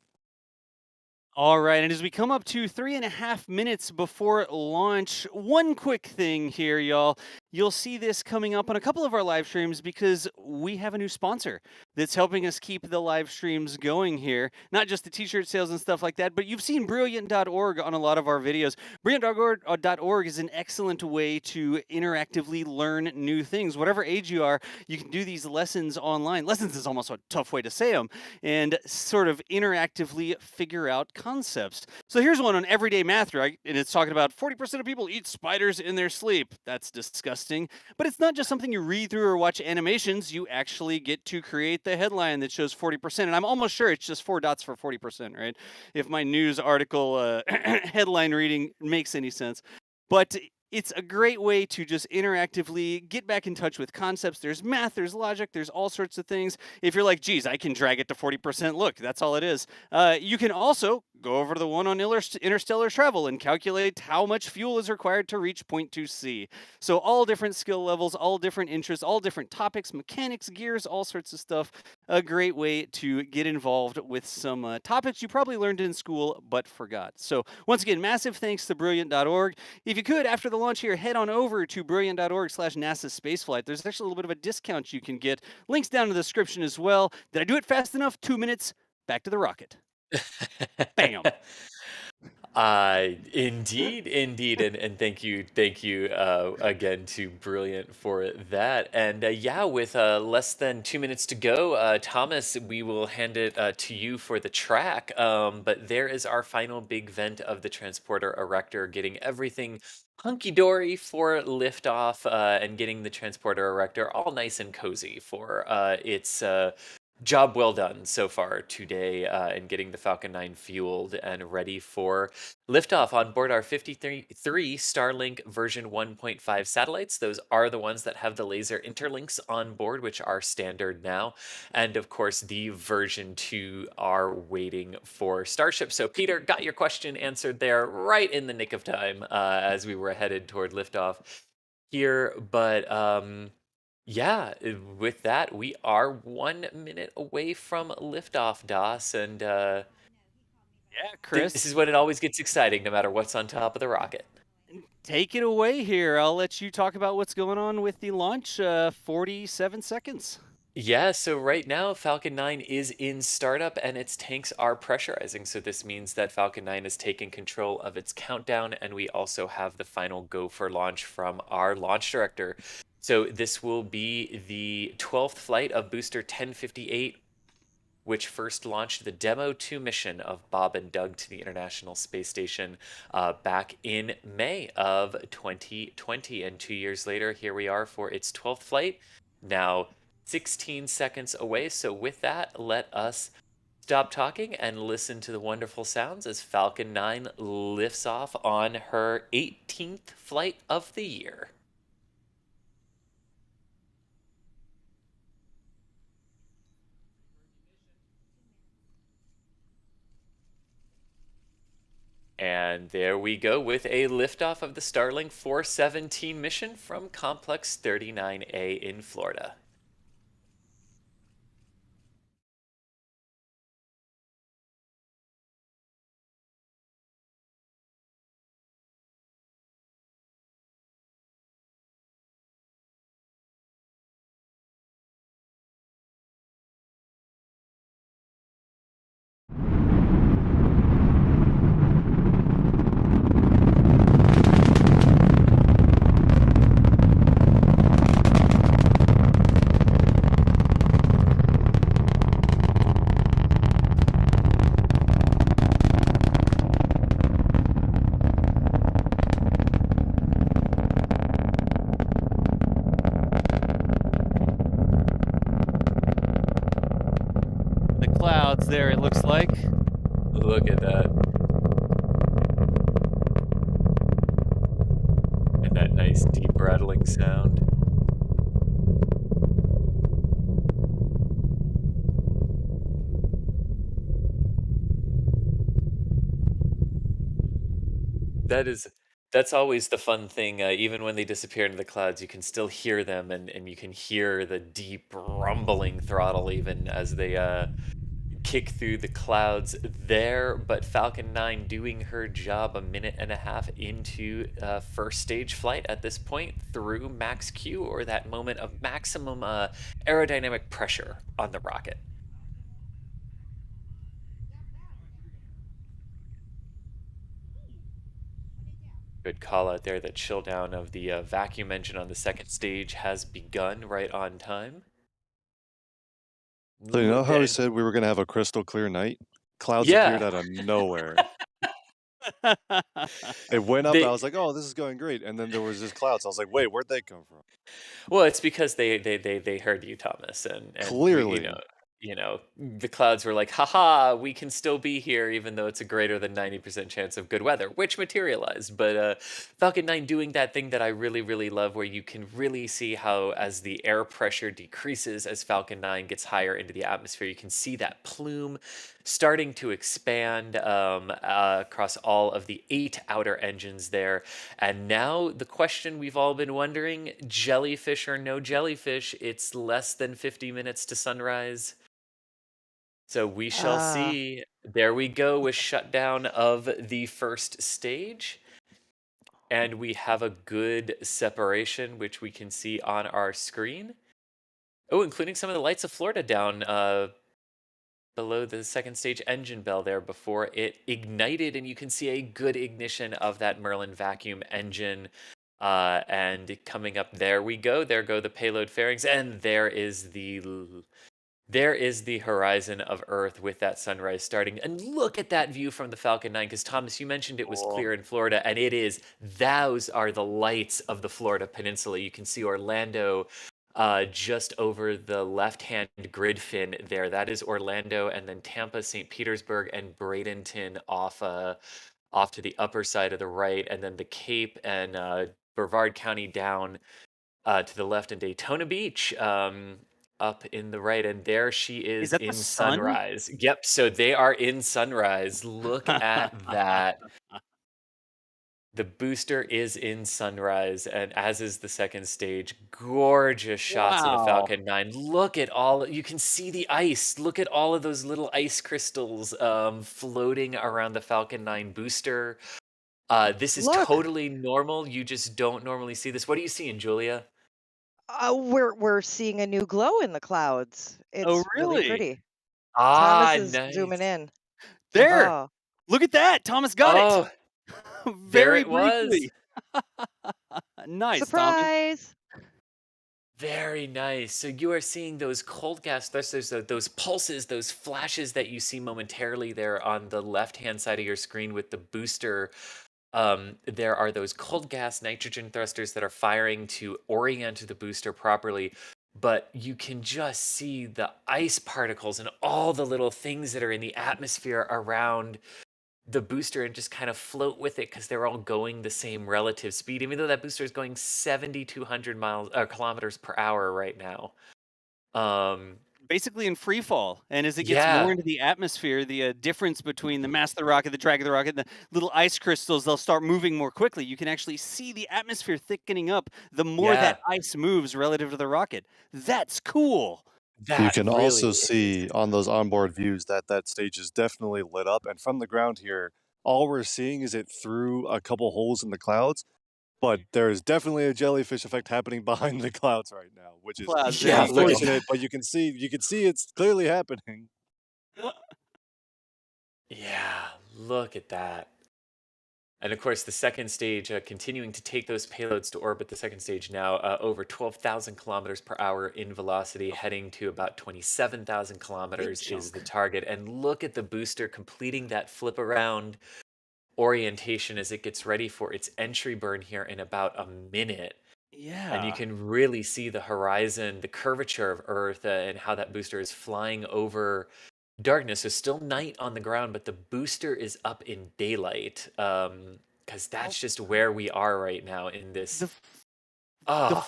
All right, and as we come up to 3.5 minutes before launch, one quick thing here, y'all. You'll see this coming up on a couple of our live streams because we have a new sponsor that's helping us keep the live streams going here. Not just the t-shirt sales and stuff like that, but you've seen brilliant.org on a lot of our videos. Brilliant.org is an excellent way to interactively learn new things. Whatever age you are, you can do these lessons online. Lessons is almost a tough way to say them, and sort of interactively figure out concepts. So here's one on everyday math, right? And it's talking about 40% of people eat spiders in their sleep. That's disgusting. But it's not just something you read through or watch animations. You actually get to create the headline that shows 40%. And I'm almost sure it's just 4 dots for 40%, right? If my news article headline reading makes any sense. But it's a great way to just interactively get back in touch with concepts. There's math, there's logic, there's all sorts of things. If you're like, geez, I can drag it to 40%, look, that's all it is. You can also go over to the one on interstellar travel and calculate how much fuel is required to reach point 2C. So all different skill levels, all different interests, all different topics, mechanics, gears, all sorts of stuff. A great way to get involved with some topics you probably learned in school but forgot. So once again, massive thanks to brilliant.org. If you could, after the launch here, head on over to brilliant.org/NASASpaceflight. There's actually a little bit of a discount you can get. Links down in the description as well. Did I do it fast enough? 2 minutes. Back to the rocket. Bam. Indeed, and thank you again to Brilliant for that. And yeah, with less than 2 minutes to go, Thomas, we will hand it to you for the track. But there is our final big vent of the transporter erector, getting everything hunky-dory for liftoff, and getting the transporter erector all nice and cozy for its job well done so far today, in getting the Falcon 9 fueled and ready for liftoff on board our 53 Starlink version 1.5 satellites. Those are the ones that have the laser interlinks on board, which are standard now. And of course, the version 2 are waiting for Starship. So Peter, got your question answered there right in the nick of time, as we were headed toward liftoff here. But yeah, with that, we are 1 minute away from liftoff, DOS, and Yeah, Chris. this is when it always gets exciting, no matter what's on top of the rocket. Take it away here. I'll let you talk about what's going on with the launch. 47 seconds. Yeah, so right now Falcon 9 is in startup and its tanks are pressurizing. So this means that Falcon 9 has taken control of its countdown, and we also have the final go for launch from our launch director. So this will be the 12th flight of booster 1058, which first launched the Demo 2 mission of Bob and Doug to the International Space Station back in May of 2020. And 2 years later, here we are for its 12th flight, now 16 seconds away. So with that, let us stop talking and listen to the wonderful sounds as Falcon 9 lifts off on her 18th flight of the year. And there we go with a liftoff of the Starlink 417 mission from Complex 39A in Florida. clouds there, it looks like. Look at that. And that nice deep rattling sound. That's always the fun thing. Even when they disappear into the clouds, you can still hear them, and you can hear the deep rumbling throttle even as they kick through the clouds there. But Falcon 9 doing her job a minute and a half into first stage flight at this point through max Q, or that moment of maximum aerodynamic pressure on the rocket. Good call out there. That chill down of the vacuum engine on the second stage has begun right on time. So you know how we There's- said we were gonna have a crystal clear night? Clouds appeared yeah. out of nowhere. It went up. I They, was like, "Oh, this is going great," and then there was just clouds. I was like, "Wait, where'd they come from?" well, it's because they heard you, Thomas, and we, Clearly, the clouds were like, haha, we can still be here even though it's a greater than 90% chance of good weather, which materialized. But Falcon 9 doing that thing that I really, really love, where you can really see how as the air pressure decreases as Falcon 9 gets higher into the atmosphere, you can see that plume starting to expand across all of the 8 outer engines there. And now the question we've all been wondering, jellyfish or no jellyfish, it's less than 50 minutes to sunrise. So we shall see. There we go with shutdown of the first stage. And we have a good separation, which we can see on our screen. Oh, including some of the lights of Florida down below the second stage engine bell there before it ignited. And you can see a good ignition of that Merlin vacuum engine. And coming up, there we go. There go the payload fairings. And there is the horizon of Earth with that sunrise starting. And look at that view from the Falcon 9, because Thomas, you mentioned it was clear in Florida, and it is. Those are the lights of the Florida Peninsula. You can see Orlando just over the left-hand grid fin there. That is Orlando, and then Tampa, St. Petersburg, and Bradenton off to the upper side of the right, and then the Cape and Brevard County down to the left, and Daytona Beach up in the right, and there she is that the in sun? sunrise. Yep, so they are in sunrise. Look at that. The booster is in sunrise, and as is the second stage. Gorgeous shots of the Wow. Falcon 9. Look at all, you can see the ice. Look at all of those little ice crystals floating around the Falcon 9 booster. This is Look. totally normal. You just don't normally see this. What are you seeing, Julia? We're seeing a new glow in the clouds. Oh, It's really really? pretty. Ah, Thomas is zooming nice. in. There! Oh, Look at that! Thomas got Oh, it! there Very it was. briefly. Nice, Thomas. surprise! Very nice. So you are seeing those cold gas thrusters, those pulses, those flashes that you see momentarily there on the left-hand side of your screen with the booster. There are those cold gas nitrogen thrusters that are firing to orient the booster properly. But you can just see the ice particles and all the little things that are in the atmosphere around the booster and just kind of float with it because they're all going the same relative speed, even though that booster is going 7,200 kilometers per hour right now. Basically in free fall, and as it gets Yeah. more into the atmosphere, the difference between the mass of the rocket, the drag of the rocket, and the little ice crystals, they'll start moving more quickly. You can actually see the atmosphere thickening up the more that ice moves relative to the rocket. That's cool. you That can really also is. see on those onboard views that that stage is definitely lit up. And from the ground here, all we're seeing is it through a couple holes in the clouds. But there is definitely a jellyfish effect happening behind the clouds right now, which is Clouds, Yeah, there you look at go. unfortunate. But you can see it's clearly happening. Yeah, look at that. And of course, the second stage, continuing to take those payloads to orbit. The second stage now over 12,000 kilometers per hour in velocity, heading to about 27,000 kilometers is the target. And look at the booster completing that flip around orientation as it gets ready for its entry burn here in about a minute. Yeah. And you can really see the horizon, the curvature of Earth, and how that booster is flying over darkness. So still night on the ground, but the booster is up in daylight. Because that's just where we are right now in this. The Oh, the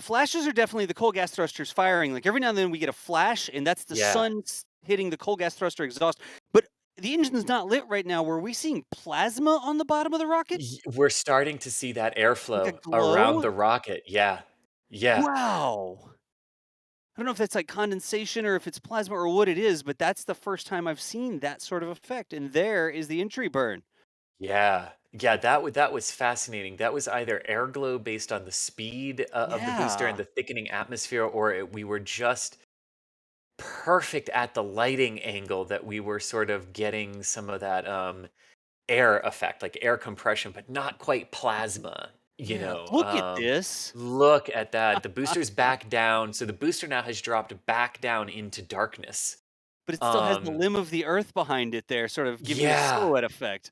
flashes are definitely the coal gas thrusters firing. Like every now and then we get a flash, and that's the yeah. sun hitting the coal gas thruster exhaust. But the engine's not lit right now. Were we seeing plasma on the bottom of the rocket? We're starting to see that Like a airflow around glow? the rocket. Yeah. Yeah. Wow. I don't know if that's like condensation or if it's plasma or what it is, but that's the first time I've seen that sort of effect. And there is the entry burn. Yeah. Yeah, that was fascinating. That was either air glow based on the speed of the booster and Yeah. the thickening atmosphere, or we were just perfect at the lighting angle that we were sort of getting some of that air effect, like air compression, but not quite plasma, you Yeah. know. Look at this. Look at that. The booster's back down. So the booster now has dropped back down into darkness. But it still has the Um, limb of the earth behind it there, sort of giving a yeah. silhouette effect.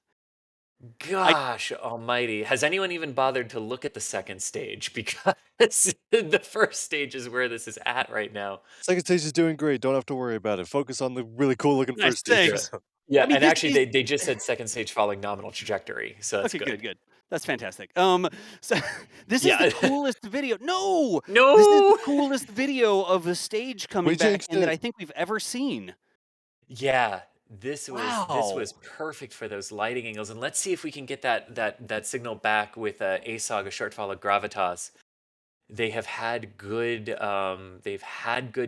I Gosh almighty. Has anyone even bothered to look at the second stage? Because the first stage is where this is at right now. Second stage is doing great. Don't have to worry about it. Focus on the really cool looking nice, first stage. Good. thanks. Yeah, I mean, and this actually is they just said second stage following nominal trajectory, so that's okay. good. Good. That's fantastic. So this is the Yeah. coolest video. No, this is the No. coolest video of the stage coming We back jinxed in that I it. think we've ever seen. Yeah, this was Wow. perfect for those lighting angles, and let's see if we can get that signal back with ASOG, a shortfall of gravitas. They've had good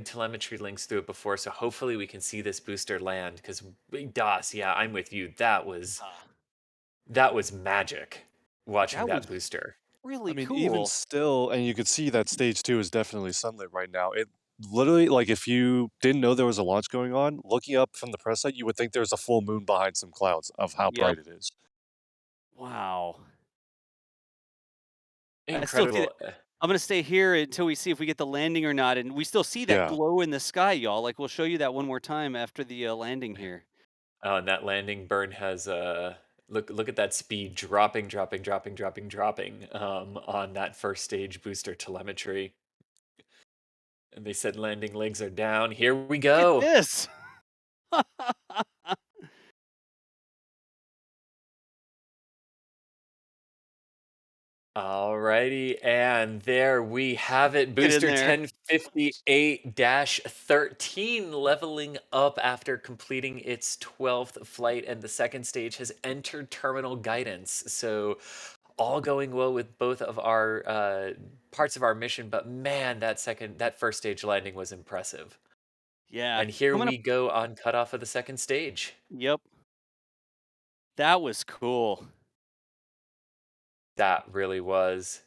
telemetry links through it before, so hopefully we can see this booster land. Because DOS, yeah, I'm with you. Ah, That was magic watching that was that booster. I really mean, even cool. still, and you could see that stage 2 is definitely sunlit right now. It literally, like, if you didn't know there was a launch going on, looking up from the press site, you would think there's a full moon behind some clouds of how Yep. bright it is. Wow. I still see that. Incredible. I'm gonna stay here until we see if we get the landing or not, and we still see that Yeah. glow in the sky, y'all. Like we'll show you that one more time after the landing here. Oh, and that landing burn has look at that speed dropping on that first stage booster telemetry. And they said landing legs are down. Here we Look at go. this. Alrighty, and there we have it. Get in Booster there. 1058-13 leveling up after completing its 12th flight, and the second stage has entered terminal guidance. So all going well with both of our parts of our mission, but man, that first stage landing was impressive. Yeah. And here Coming up. we go on cutoff of the second stage. Yep. That was cool. That really was.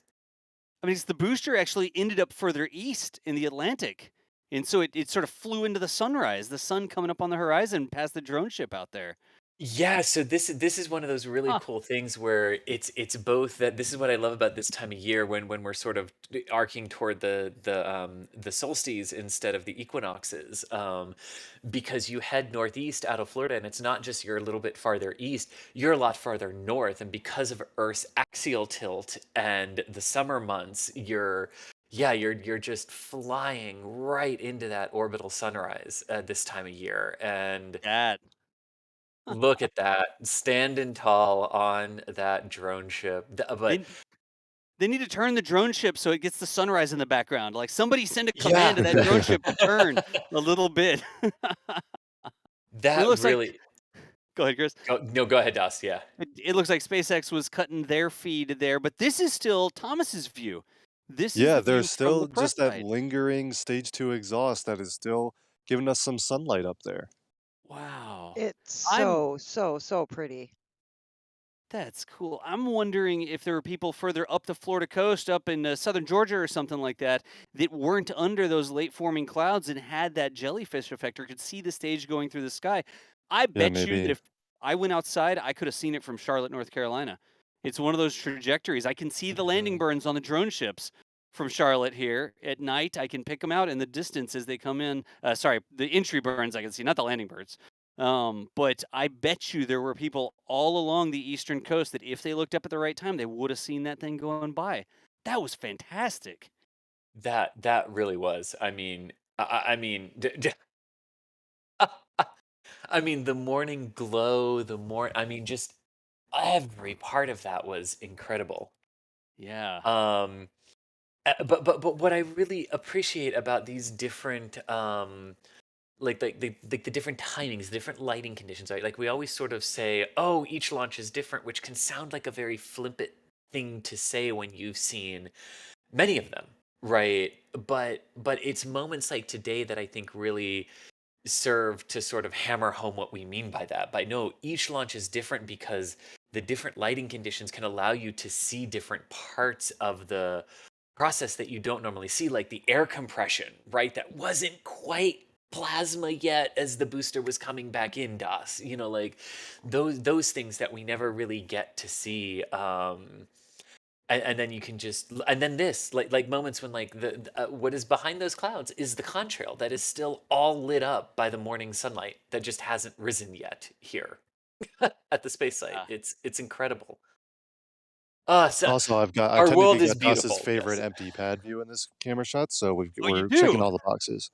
I mean, it's the booster actually ended up further east in the Atlantic. And so it sort of flew into the sunrise, the sun coming up on the horizon past the drone ship out there. Yeah, so this is one of those really Huh. cool things where it's both that this is what I love about this time of year when we're sort of arcing toward the solstice instead of the equinoxes, because you head northeast out of Florida and it's not just you're a little bit farther east, you're a lot farther north, and because of Earth's axial tilt and the summer months, you're just flying right into that orbital sunrise at this time of year. And That. look at that, standing tall on that drone ship. But They, they need to turn the drone ship so it gets the sunrise in the background. Like somebody send a yeah, command to that drone ship to turn a little bit. It that looks like really. go ahead, Chris. No, go ahead, Das. Yeah, It looks like SpaceX was cutting their feed there, but this is still Thomas's view. This is Yeah, the view there's from the still press just that side. lingering stage 2 exhaust that is still giving us some sunlight up there. Wow. It's I'm so pretty. That's cool. I'm wondering if there were people further up the Florida coast, up in southern Georgia or something like that, that weren't under those late forming clouds and had that jellyfish effect or could see the stage going through the sky. I Yeah, bet you that maybe. if I went outside, I could have seen it from Charlotte, North Carolina. It's one of those trajectories. I can see the landing Mhm. burns on the drone ships from Charlotte here at night. I can pick them out in the distance as they come in. Sorry, the entry burns I can see, not the landing birds. But I bet you there were people all along the eastern coast that if they looked up at the right time, they would have seen that thing going by. That was fantastic. That really was. I mean, I mean, the morning glow, I mean, just every part of that was incredible. Yeah. But what I really appreciate about these different the different timings, the different lighting conditions, right? Like we always sort of say, oh, each launch is different, which can sound like a very flippant thing to say when you've seen many of them, right? But it's moments like today that I think really serve to sort of hammer home what we mean by that. By no, each launch is different because the different lighting conditions can allow you to see different parts of the process that you don't normally see, like the air compression, right? That wasn't quite plasma yet as the booster was coming back in DOS. You know, like those things that we never really get to see. And then you can just, and then this, like moments when like what is behind those clouds is the contrail that is still all lit up by the morning sunlight that just hasn't risen yet here at the space site. It's incredible. So Also, I our world technically is got Dus's beautiful. favorite Yes. empty pad view in this camera shot, so Oh, you we're do? checking all the boxes.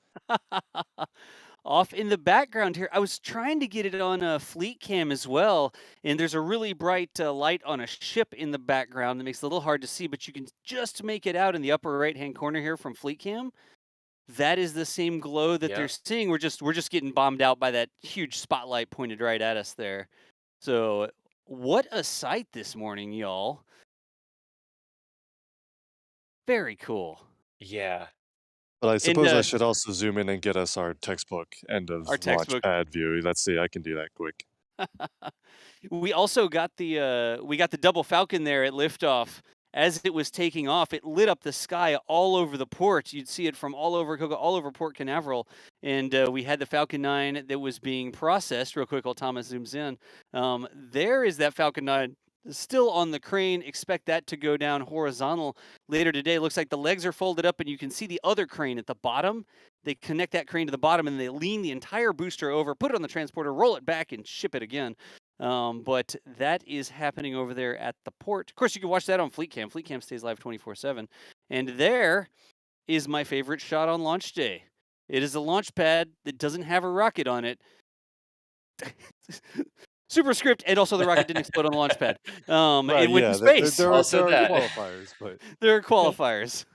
Off in the background here, I was trying to get it on a fleet cam as well, and there's a really bright light on a ship in the background that makes it a little hard to see, but you can just make it out in the upper right-hand corner here from fleet cam. That is the same glow that they're Yeah. seeing. We're just getting bombed out by that huge spotlight pointed right at us there. So, what a sight this morning, y'all. Very cool. Yeah. But I And suppose I should also zoom in and get us our textbook end of our launch textbook. pad view. Let's see, I can do that quick. We also got the double Falcon there at liftoff. As it was taking off, it lit up the sky all over the port. You'd see it from all over all over Port Canaveral. And we had the Falcon 9 that was being processed. Real quick while Thomas zooms in. There is that Falcon 9 still on the crane. Expect that to go down horizontal later today. Looks like the legs are folded up, and you can see the other crane at the bottom. They connect that crane to the bottom, and they lean the entire booster over, put it on the transporter, roll it back, and ship it again. But that is happening over there at the port. Of course, you can watch that on Fleet Cam. Fleet Cam stays live 24/7. And there is my favorite shot on launch day. It is a launch pad that doesn't have a rocket on it. Superscript, and also the rocket didn't explode on the launch pad. Right, It went yeah, to space. there Also are that. qualifiers, but There are qualifiers.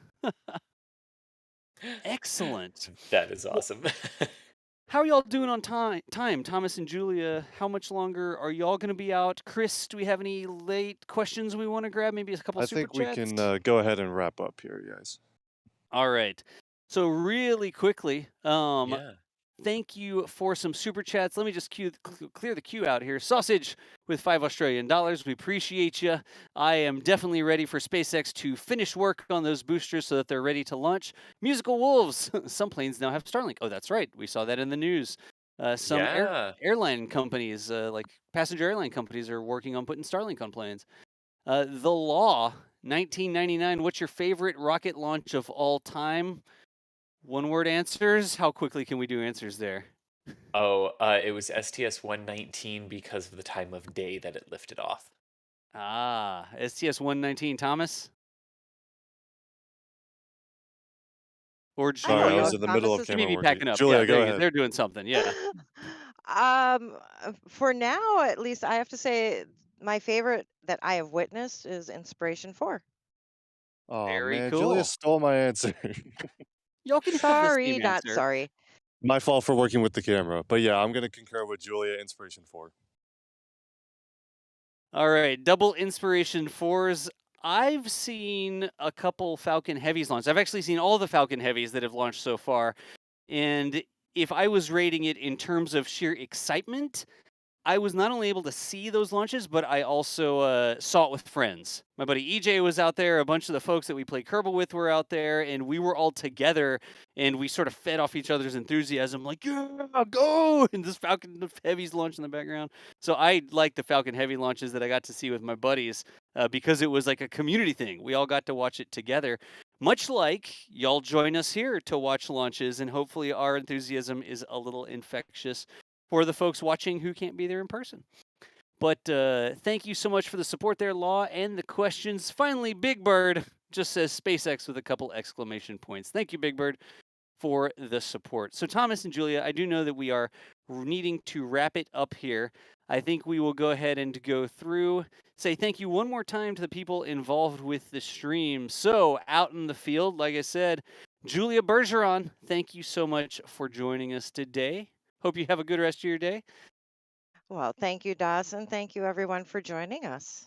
Excellent. That is awesome. How are y'all doing on time? Thomas and Julia, how much longer are y'all going to be out? Chris, do we have any late questions we want to grab? Maybe a couple I super think we chats? can go ahead and wrap up here, guys. All right. So really quickly, Yeah. thank you for some super chats. Let me just clear the queue out here. Sausage with $5 Australian. We appreciate you. I am definitely ready for SpaceX to finish work on those boosters so that they're ready to launch. Musical Wolves. Some planes now have Starlink. Oh, that's right. We saw that in the news. Some Yeah. airline companies, like passenger airline companies, are working on putting Starlink on planes. The Law, 1999. What's your favorite rocket launch of all time? One-word answers. How quickly can we do answers there? Oh, it was STS-119 because of the time of day that it lifted off. Ah, STS-119. Thomas? Or Sorry, I Julia? was in the middle of Thomas is She may camera be working. packing up. Julia, Yeah, go ahead. they're doing something. Yeah. For now, at least, I have to say my favorite that I have witnessed is Inspiration 4. Oh Very man, cool. Julia stole my answer. Y'all can have the Sorry, same not answer. sorry. My fault for working with the camera. But yeah, I'm gonna concur with Julia. Inspiration 4. All right, double Inspiration 4s. I've seen a couple Falcon Heavies launch. I've actually seen all the Falcon Heavies that have launched so far. And if I was rating it in terms of sheer excitement, I was not only able to see those launches, but I also saw it with friends. My buddy EJ was out there. A bunch of the folks that we play Kerbal with were out there, and we were all together, and we sort of fed off each other's enthusiasm, like, yeah, go! And this Falcon Heavy's launch in the background. So I like the Falcon Heavy launches that I got to see with my buddies because it was like a community thing. We all got to watch it together. Much like y'all join us here to watch launches, and hopefully our enthusiasm is a little infectious for the folks watching who can't be there in person. But thank you so much for the support there, Law, and the questions. Finally, Big Bird just says SpaceX with a couple exclamation points. Thank you, Big Bird, for the support. So Thomas and Julia, I do know that we are needing to wrap it up here, I think we will go ahead and go through, say thank you one more time to the people involved with the stream. So out in the field, like I said, Julia Bergeron, thank you so much for joining us today. Hope you have a good rest of your day. Well, thank you, Dawson. Thank you, everyone, for joining us.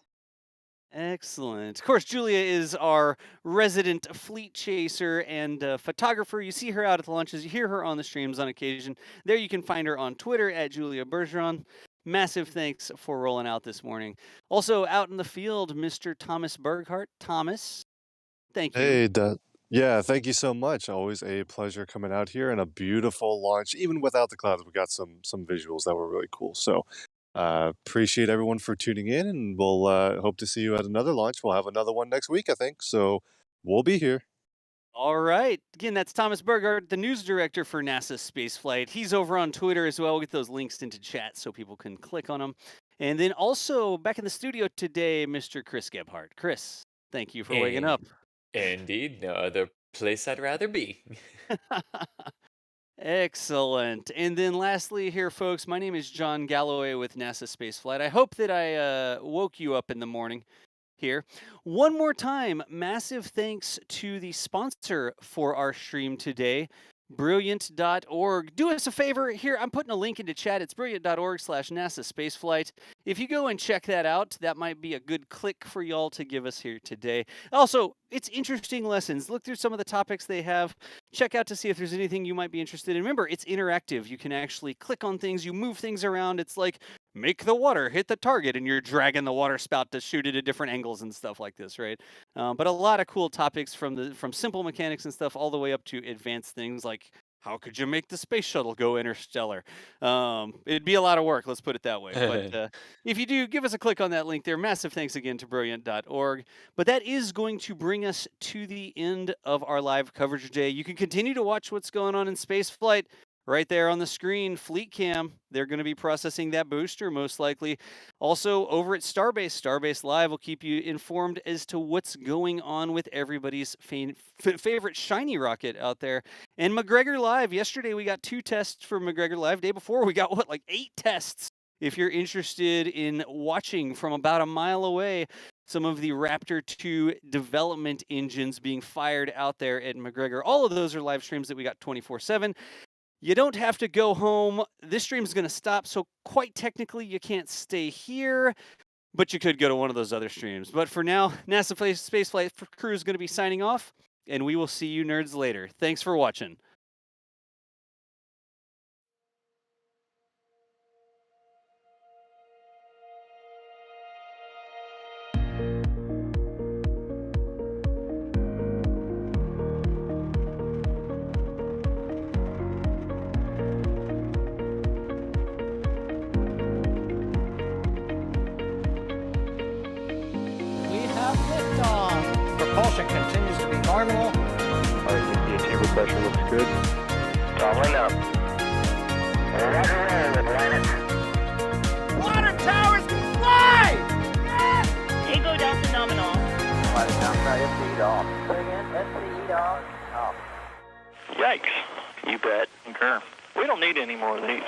Excellent. Of course, Julia is our resident fleet chaser and photographer. You see her out at the launches. You hear her on the streams on occasion. There you can find her on Twitter at Julia Bergeron. Massive thanks for rolling out this morning. Also out in the field, Mr. Thomas Berghart. Thomas, thank you. Hey, yeah, thank you so much. Always a pleasure coming out here and a beautiful launch. Even without the clouds, we got some visuals that were really cool. So appreciate everyone for tuning in, and we'll hope to see you at another launch. We'll have another one next week, I think. So we'll be here. All right. Again, that's Thomas Berghart, the news director for NASA Spaceflight. He's over on Twitter as well. We'll get those links into chat so people can click on them. And then also back in the studio today, Mr. Chris Gebhardt. Chris, thank you for waking up. Indeed, no other place I'd rather be. Excellent. And then lastly here, folks, my name is John Galloway with NASA Spaceflight. I hope that I woke you up in the morning here. One more time, massive thanks to the sponsor for our stream today, brilliant.org. Do us a favor here. I'm putting a link into chat. It's brilliant.org/NASASpaceflight. If you go and check that out, that might be a good click for y'all to give us here today. Also, it's interesting lessons. Look through some of the topics they have. Check out to see if there's anything you might be interested in. Remember, it's interactive. You can actually click on things. You move things around. It's like make the water hit the target, and you're dragging the water spout to shoot it at different angles and stuff like this, right? But a lot of cool topics from simple mechanics and stuff all the way up to advanced things like how could you make the space shuttle go interstellar? It'd be a lot of work, let's put it that way. But if you do, give us a click on that link there. Massive thanks again to brilliant.org. But that is going to bring us to the end of our live coverage today. You can continue to watch what's going on in spaceflight. Right there on the screen, Fleet Cam, they're going to be processing that booster most likely. Also over at Starbase, Starbase Live will keep you informed as to what's going on with everybody's favorite shiny rocket out there. And McGregor Live, yesterday we got 2 tests for McGregor Live. Day before we got, like 8 tests. If you're interested in watching from about a mile away, some of the Raptor 2 development engines being fired out there at McGregor. All of those are live streams that we got 24/7. You don't have to go home. This stream is going to stop, so quite technically you can't stay here, but you could go to one of those other streams. But for now, NASA Spaceflight crew is going to be signing off, and we will see you nerds later. Thanks for watching. Liftoff. Propulsion continues to be nominal. RCP chamber pressure looks good. Throttling up. Roger roll with Planet. Water towers can fly! Yes! Tango Delta nominal. Pilot down, try SCE off. Say again, SCE off. Yikes. You bet. Concur. We don't need any more of these.